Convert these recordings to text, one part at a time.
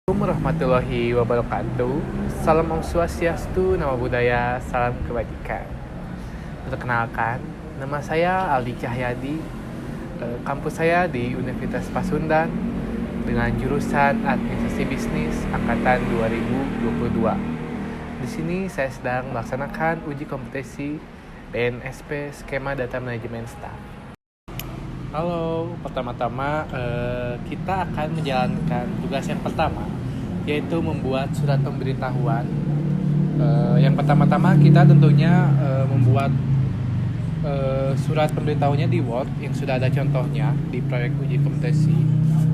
Assalamualaikum warahmatullahi wabarakatuh. Salam Om Swastiastu, Namo Buddhaya, salam kebajikan. Perkenalkan, nama saya Aldi Cahyadi. Kampus saya di Universitas Pasundan dengan jurusan Administrasi Bisnis angkatan 2022. Di sini saya sedang melaksanakan uji kompetensi BNSP skema data manajemen staff. Halo, pertama-tama kita akan menjalankan tugas yang pertama, yaitu membuat surat pemberitahuan. Yang pertama-tama kita tentunya membuat surat pemberitahuannya di Word yang sudah ada contohnya di proyek uji kompetensi.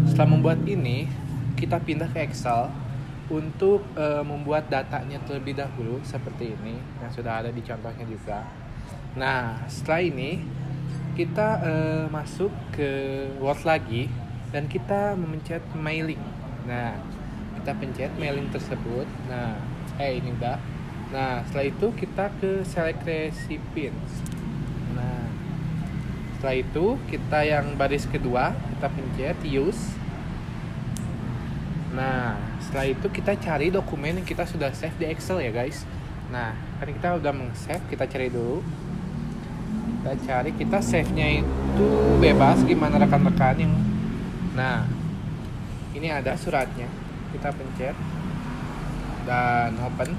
Setelah membuat ini, kita pindah ke Excel untuk membuat datanya terlebih dahulu seperti ini yang sudah ada di contohnya juga. Nah, setelah ini kita masuk ke Word lagi dan kita memencet mailing. Nah, kita pencet mailing tersebut. Nah, ini udah. Nah, setelah itu kita ke select recipients. Nah, setelah itu kita yang baris kedua kita pencet use. Nah, setelah itu kita cari dokumen yang kita sudah save di Excel ya guys. Nah, kan kita udah meng-save, kita cari dulu. Kita save-nya itu bebas, gimana rekan-rekan yang. Nah, ini ada suratnya, kita pencet dan open.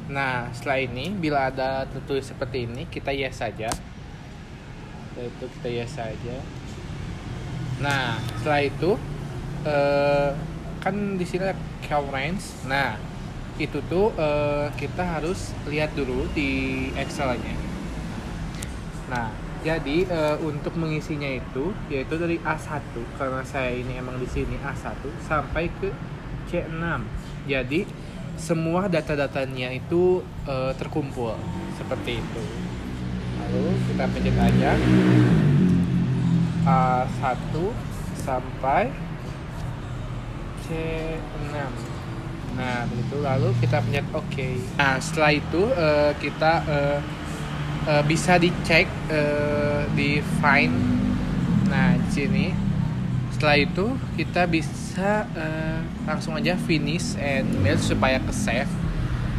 Nah, setelah ini bila ada tertulis seperti ini, kita yes saja. Setelah itu kita yes saja. Nah, setelah itu kan di sini ada currents. Nah, itu tuh kita harus lihat dulu di Excel-nya. Nah, jadi untuk mengisinya itu yaitu dari A1, karena saya ini emang di sini A1 sampai ke C6. Jadi semua data-datanya itu terkumpul seperti itu. Lalu kita pencet aja A1 sampai C6. Nah, begitu, lalu kita pencet OK. Nah, setelah itu kita bisa dicek di find. Nah, di sini setelah itu kita bisa langsung aja finish and mail supaya ke save.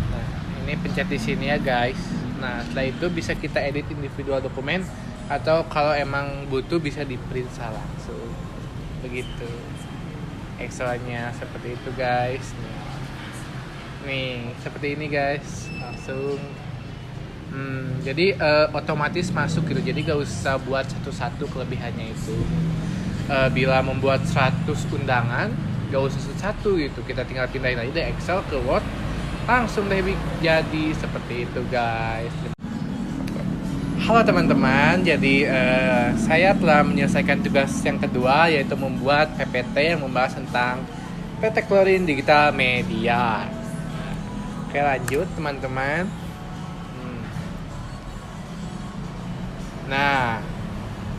Nah, ini pencet di sini ya guys. Nah, setelah itu bisa kita edit individual dokumen atau kalau emang butuh bisa di print langsung. Begitu Excel-nya seperti itu guys. Nih seperti ini guys, langsung. Jadi otomatis masuk gitu. Jadi gak usah buat satu-satu kelebihannya itu. Bila membuat 100 undangan gak usah satu-satu gitu. Kita tinggal pindahin aja dari Excel ke Word, langsung deh jadi seperti itu guys. Halo teman-teman, jadi saya telah menyelesaikan tugas yang kedua, yaitu membuat PPT yang membahas tentang PT Klorin Digital Media. Oke, lanjut teman-teman. Nah,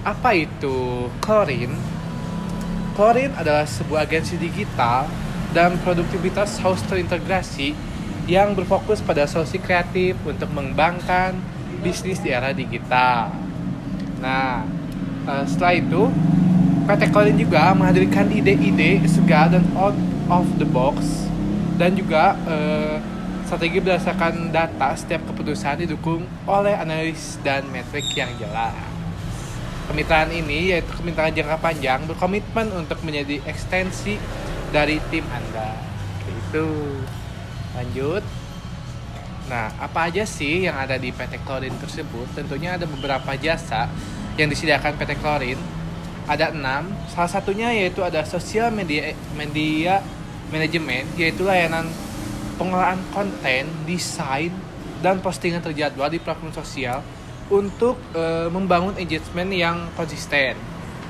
apa itu Klorin? Klorin adalah sebuah agensi digital dan produktivitas host terintegrasi yang berfokus pada solusi kreatif untuk mengembangkan bisnis di era digital. Nah, setelah itu PT Klorin juga menghadirkan ide-ide segar dan out of the box, dan juga strategi berdasarkan data. Setiap keputusan didukung oleh analis dan metrik yang jelas. Kemitraan ini yaitu kemitraan jangka panjang, berkomitmen untuk menjadi ekstensi dari tim Anda. Itu. Lanjut. Nah, apa aja sih yang ada di PT Klorin tersebut? Tentunya ada beberapa jasa yang disediakan PT Klorin. Ada 6. Salah satunya yaitu ada sosial media manajemen, yaitu layanan pengolahan konten, desain, dan postingan terjadwal di platform sosial untuk membangun engagement yang konsisten.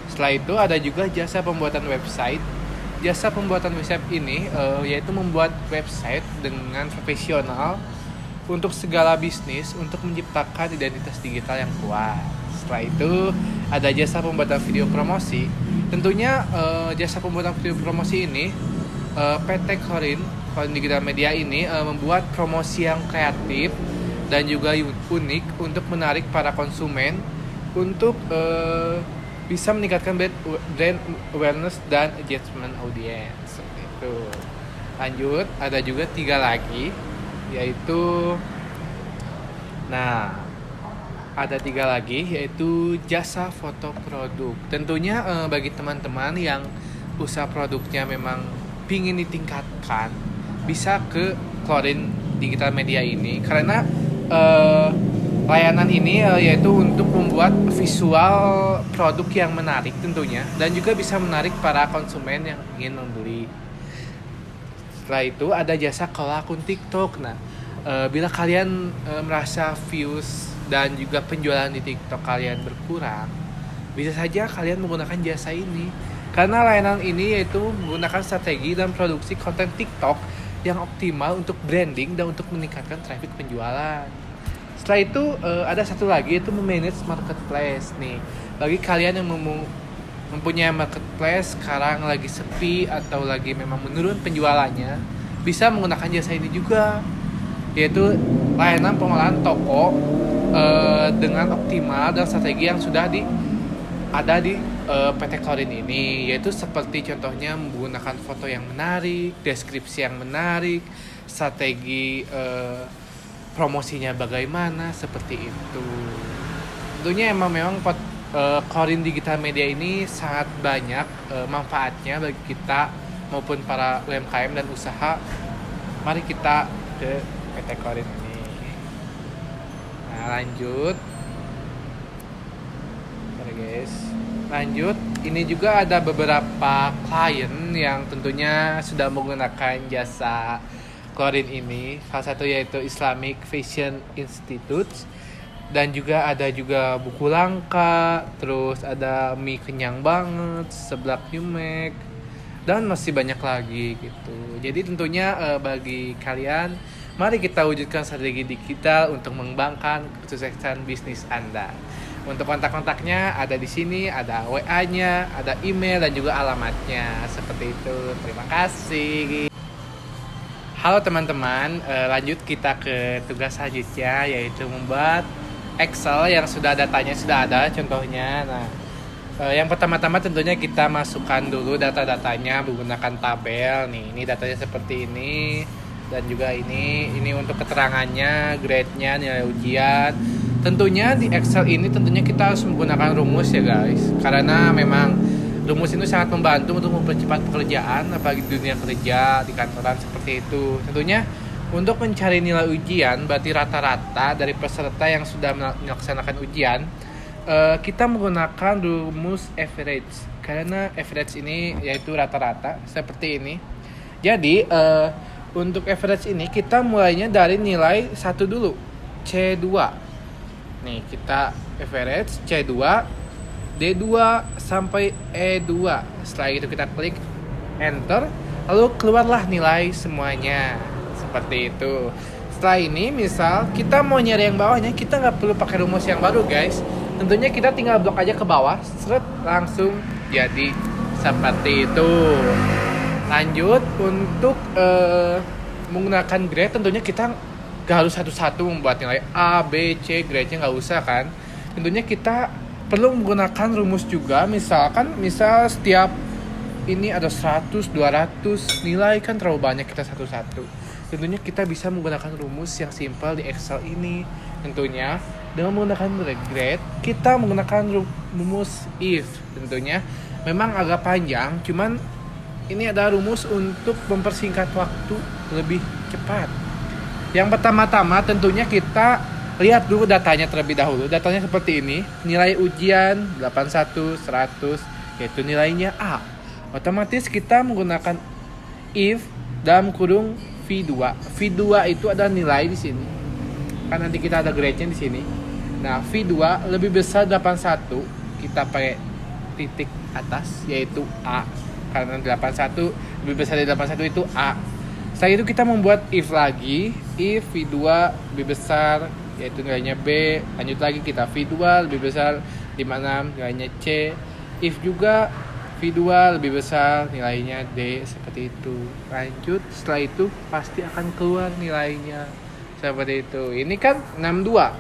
Setelah itu ada juga jasa pembuatan website. Jasa pembuatan website ini yaitu membuat website dengan profesional untuk segala bisnis untuk menciptakan identitas digital yang kuat. Setelah itu ada jasa pembuatan video promosi. Tentunya jasa pembuatan video promosi ini PT Klorin Digital Media ini membuat promosi yang kreatif dan juga unik untuk menarik para konsumen untuk bisa meningkatkan brand awareness dan engagement audience. Seperti itu. Lanjut, ada juga 3 lagi, yaitu nah ada 3 lagi yaitu jasa foto produk. Tentunya bagi teman-teman yang usaha produknya memang pingin ditingkatkan, bisa ke Klorin Digital Media ini karena layanan ini yaitu untuk membuat visual produk yang menarik tentunya, dan juga bisa menarik para konsumen yang ingin membeli. Setelah itu ada jasa kelola akun TikTok. Nah, bila kalian merasa views dan juga penjualan di TikTok kalian berkurang, bisa saja kalian menggunakan jasa ini. Karena layanan ini yaitu menggunakan strategi dan produksi konten TikTok yang optimal untuk branding dan untuk meningkatkan traffic penjualan. Setelah itu ada satu lagi, yaitu memanage marketplace nih. Bagi kalian yang mempunyai marketplace sekarang lagi sepi atau lagi memang menurun penjualannya, bisa menggunakan jasa ini juga, yaitu layanan pengolahan toko dengan optimal dan strategi yang sudah ada di PT Klorin ini, yaitu seperti contohnya menggunakan foto yang menarik, deskripsi yang menarik, strategi promosinya bagaimana, seperti itu. Tentunya memang Klorin Digital Media ini sangat banyak manfaatnya bagi kita maupun para UMKM dan usaha. Mari kita ke PT Klorin ini. Nah, lanjut. Oke guys, lanjut. Ini juga ada beberapa klien yang tentunya sudah menggunakan jasa Klorin ini. Salah satu yaitu Islamic Fashion Institute. Dan juga ada juga buku langka, terus ada mie kenyang banget, seblak Yumek, dan masih banyak lagi gitu. Jadi tentunya bagi kalian, mari kita wujudkan strategi digital untuk mengembangkan kesuksesan bisnis Anda. Untuk kontak-kontaknya ada di sini, ada WA-nya, ada email dan juga alamatnya. Seperti itu. Terima kasih. Halo teman-teman, lanjut kita ke tugas selanjutnya, yaitu membuat Excel yang datanya sudah ada contohnya. Nah, yang pertama-tama tentunya kita masukkan dulu data-datanya menggunakan tabel nih. Ini datanya seperti ini, dan juga ini untuk keterangannya, grade-nya, nilai ujian. Tentunya di Excel ini tentunya kita harus menggunakan rumus ya guys, karena memang rumus itu sangat membantu untuk mempercepat pekerjaan, apalagi di dunia kerja, di kantoran seperti itu. Tentunya untuk mencari nilai ujian, berarti rata-rata dari peserta yang sudah melaksanakan ujian, kita menggunakan rumus average. Karena average ini yaitu rata-rata, seperti ini. Jadi, untuk average ini kita mulainya dari nilai 1 dulu, C2. Nih, kita average C2, D2 sampai E2. Setelah itu kita klik enter, lalu keluarlah nilai semuanya. Seperti itu. Setelah ini misal kita mau nyari yang bawahnya, kita nggak perlu pakai rumus yang baru guys. Tentunya kita tinggal blok aja ke bawah, seret, langsung jadi seperti itu. Lanjut untuk menggunakan grade, tentunya kita nggak harus satu-satu membuat nilai A, B, C, grade-nya nggak usah kan. Tentunya kita perlu menggunakan rumus juga. Misal setiap ini ada 100, 200 nilai, kan terlalu banyak kita satu-satu. Tentunya kita bisa menggunakan rumus yang simpel di Excel ini. Tentunya dengan menggunakan grade, kita menggunakan rumus if. Tentunya memang agak panjang, cuman ini ada rumus untuk mempersingkat waktu lebih cepat. Yang pertama-tama tentunya kita lihat dulu datanya terlebih dahulu. Datanya seperti ini. Nilai ujian 81, 100, yaitu nilainya A. Otomatis kita menggunakan if dalam kurung V2. V2 itu ada nilai di sini. Kan nanti kita ada grade-nya di sini. Nah, V2 lebih besar 81, kita pakai titik atas yaitu A. Karena 81 lebih besar dari 81 itu A. Setelah itu kita membuat if lagi. If V2 lebih besar yaitu nilainya B. Lanjut lagi kita V2 lebih besar 56, nilainya C. If juga V2 lebih besar, nilainya D, seperti itu. Lanjut, setelah itu pasti akan keluar nilainya seperti itu. Ini kan 62,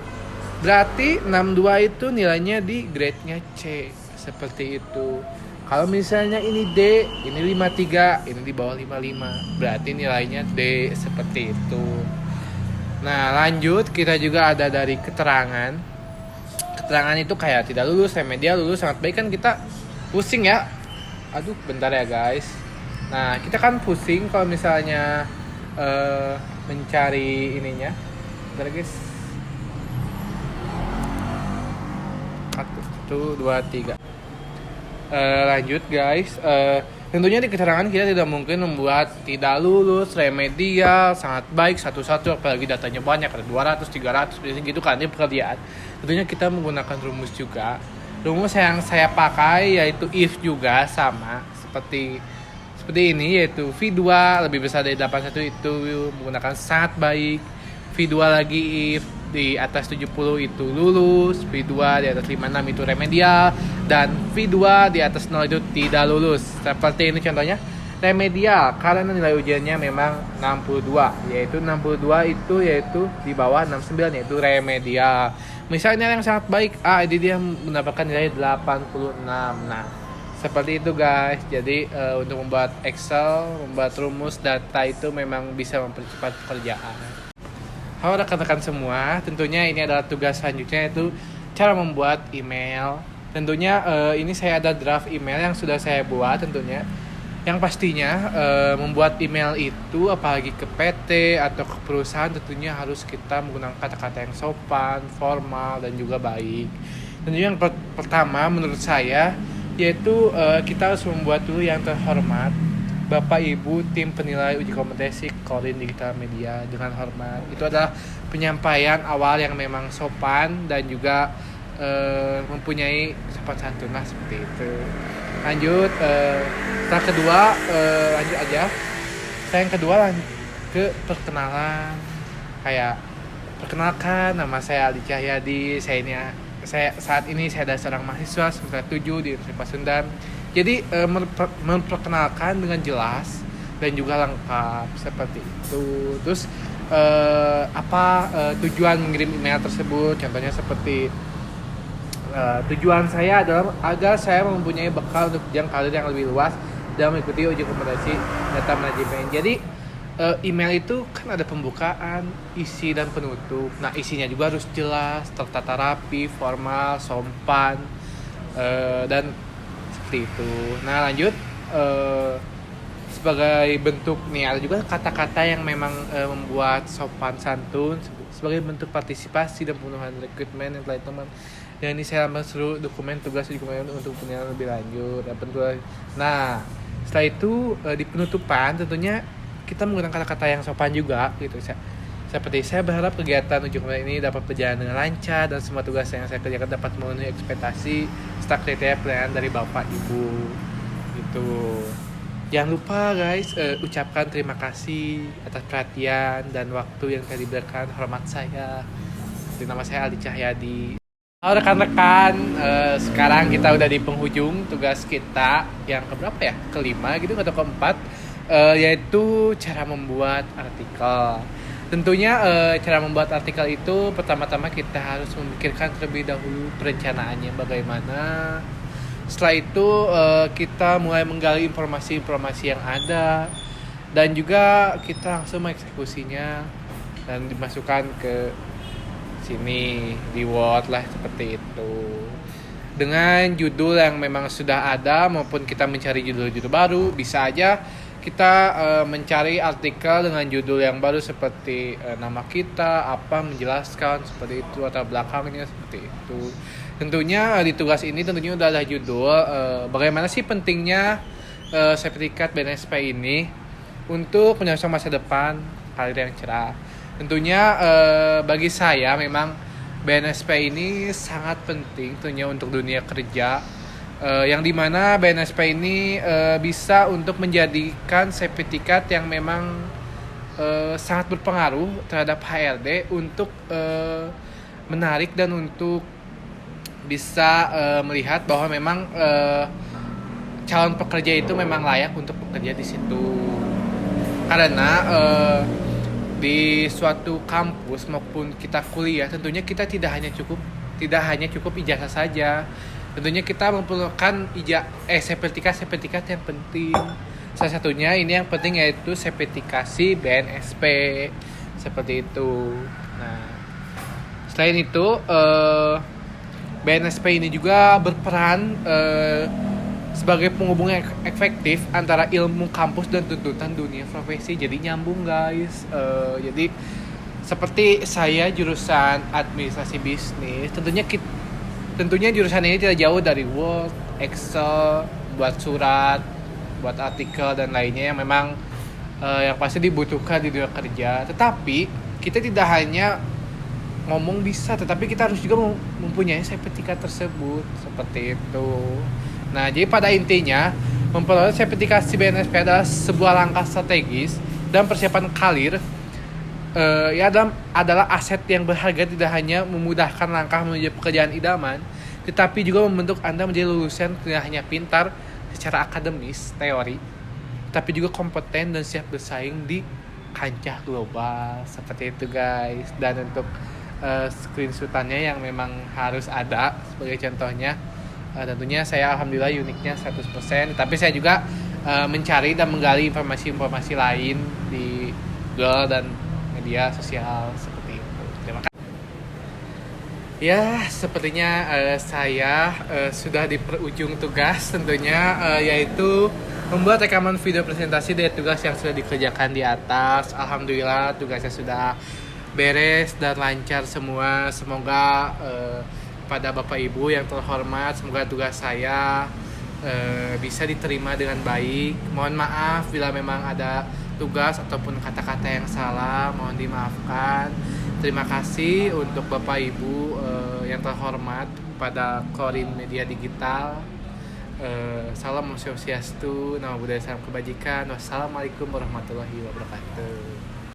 berarti 62 itu nilainya di grade-nya C, seperti itu. Kalau misalnya ini D, ini 53, ini di bawah 55, berarti nilainya D, seperti itu. Nah, lanjut kita juga ada dari keterangan. Keterangan itu kayak tidak lulus, remedial, lulus, sangat baik, kan kita pusing ya. Aduh, bentar ya guys. Nah, kita kan pusing kalau misalnya mencari ininya. Bentar guys. 1, 2, 3. Lanjut guys. Tentunya di keterangan kita tidak mungkin membuat tidak lulus, remedial, sangat baik satu-satu, apalagi datanya banyak, ada 200, 300, biasanya gitu kan, ini pekerjaan. Tentunya kita menggunakan rumus juga. Rumus yang saya pakai yaitu if juga sama seperti ini, yaitu V2 lebih besar dari 81 itu menggunakan sangat baik. V2 lagi if di atas 70 itu lulus, V2 di atas 56 itu remedial, dan V2 di atas 0 itu tidak lulus. Seperti ini contohnya, remedial karena nilai ujiannya memang 62, yaitu 62 itu yaitu di bawah 69, yaitu remedial. Misalnya yang sangat baik, ini dia mendapatkan nilai 86. Nah, seperti itu guys. Jadi untuk membuat Excel, membuat rumus data itu memang bisa mempercepat pekerjaan. Halo rekan-rekan semua, tentunya ini adalah tugas selanjutnya, yaitu cara membuat email. Tentunya ini saya ada draft email yang sudah saya buat tentunya. Yang pastinya membuat email itu apalagi ke PT atau ke perusahaan tentunya harus kita menggunakan kata-kata yang sopan, formal, dan juga baik. Tentunya yang pertama menurut saya yaitu kita harus membuat dulu yang terhormat Bapak Ibu tim penilai uji kompetensi Korin Digital Media, dengan hormat. Itu adalah penyampaian awal yang memang sopan dan juga mempunyai sopan santun lah, seperti itu. Lanjut, setelah kedua lanjut aja. Yang kedua ke perkenalan. Kayak perkenalkan, nama saya Aldi Cahyadi. Saya saat ini saya adalah seorang mahasiswa semester 7 di Universitas Pasundan. Jadi memperkenalkan dengan jelas dan juga lengkap seperti itu. Terus tujuan mengirim email tersebut, contohnya seperti tujuan saya adalah agar saya mempunyai bekal untuk jenjang karir yang lebih luas dan mengikuti uji kompetensi data manajemen. Jadi email itu kan ada pembukaan, isi, dan penutup. Nah, isinya juga harus jelas, tertata rapi, formal, sopan, dan seperti itu. Nah, lanjut, sebagai bentuk nih ada juga kata-kata yang memang membuat sopan santun sebagai bentuk partisipasi dan pemenuhan rekrutmen yang telah teman. Dan ini saya ambil seluruh dokumen tugas di dokumen untuk penilaian lebih lanjut. Nah, setelah itu di penutupan tentunya kita menggunakan kata-kata yang sopan juga gitu. Seperti saya berharap kegiatan uji kompetensi ini dapat berjalan dengan lancar dan semua tugas yang saya kerjakan dapat memenuhi ekspektasi serta kriteria penilaian dari Bapak Ibu. Gitu. Jangan lupa guys, ucapkan terima kasih atas perhatian dan waktu yang telah diberikan. Hormat saya. Nama saya Aldi Cahyadi. Halo rekan-rekan, sekarang kita udah di penghujung tugas kita yang keberapa ya? Kelima gitu atau keempat, yaitu cara membuat artikel. Tentunya cara membuat artikel itu pertama-tama kita harus memikirkan terlebih dahulu perencanaannya bagaimana. Setelah itu kita mulai menggali informasi-informasi yang ada dan juga kita langsung mengeksekusinya dan dimasukkan ke sini di Word lah, seperti itu. Dengan judul yang memang sudah ada maupun kita mencari judul-judul baru, bisa aja kita mencari artikel dengan judul yang baru seperti nama kita, menjelaskan seperti itu, atau belakangnya seperti itu. Tentunya di tugas ini tentunya udah ada judul bagaimana sih pentingnya sertifikat BNSP ini untuk penyelesaian masa depan karir yang cerah. Tentunya bagi saya memang BNSP ini sangat penting tentunya untuk dunia kerja, yang dimana BNSP ini bisa untuk menjadikan sertifikat yang memang sangat berpengaruh terhadap HRD untuk menarik dan untuk bisa melihat bahwa memang calon pekerja itu memang layak untuk bekerja di situ. Karena di suatu kampus maupun kita kuliah tentunya kita tidak hanya cukup ijazah saja, Tentunya kita memerlukan sertifikat yang penting. Salah satunya ini yang penting yaitu sertifikasi BNSP seperti itu. Nah, selain itu BNSP ini juga berperan sebagai penghubung yang efektif antara ilmu kampus dan tuntutan dunia profesi. Jadi nyambung guys. Jadi seperti saya jurusan administrasi bisnis, tentunya jurusan ini tidak jauh dari Word, Excel, buat surat, buat artikel dan lainnya yang memang yang pasti dibutuhkan di dunia kerja. Tetapi kita tidak hanya ngomong bisa, tetapi kita harus juga mempunyai sertifikat tersebut seperti itu. Nah, jadi pada intinya memperoleh sertifikasi BNSP adalah sebuah langkah strategis dan persiapan karir adalah aset yang berharga, tidak hanya memudahkan langkah menuju pekerjaan idaman, tetapi juga membentuk Anda menjadi lulusan tidak hanya pintar secara akademis, teori, tapi juga kompeten dan siap bersaing di kancah global. Seperti itu guys. Dan untuk screenshotannya yang memang harus ada sebagai contohnya, tentunya saya alhamdulillah uniknya 100%, tapi saya juga mencari dan menggali informasi-informasi lain di Google dan media sosial seperti itu. Terima kasih. Ya, sepertinya saya sudah di perujung tugas tentunya, yaitu membuat rekaman video presentasi dari tugas yang sudah dikerjakan di atas. Alhamdulillah tugasnya sudah beres dan lancar semua. Semoga pada Bapak Ibu yang terhormat, semoga tugas saya bisa diterima dengan baik. Mohon maaf bila memang ada tugas ataupun kata-kata yang salah, mohon dimaafkan. Terima kasih untuk Bapak Ibu yang terhormat pada Korin Media Digital. Salam Om Swastiastu, Namo Buddhaya, salam kebajikan. Wassalamualaikum warahmatullahi wabarakatuh.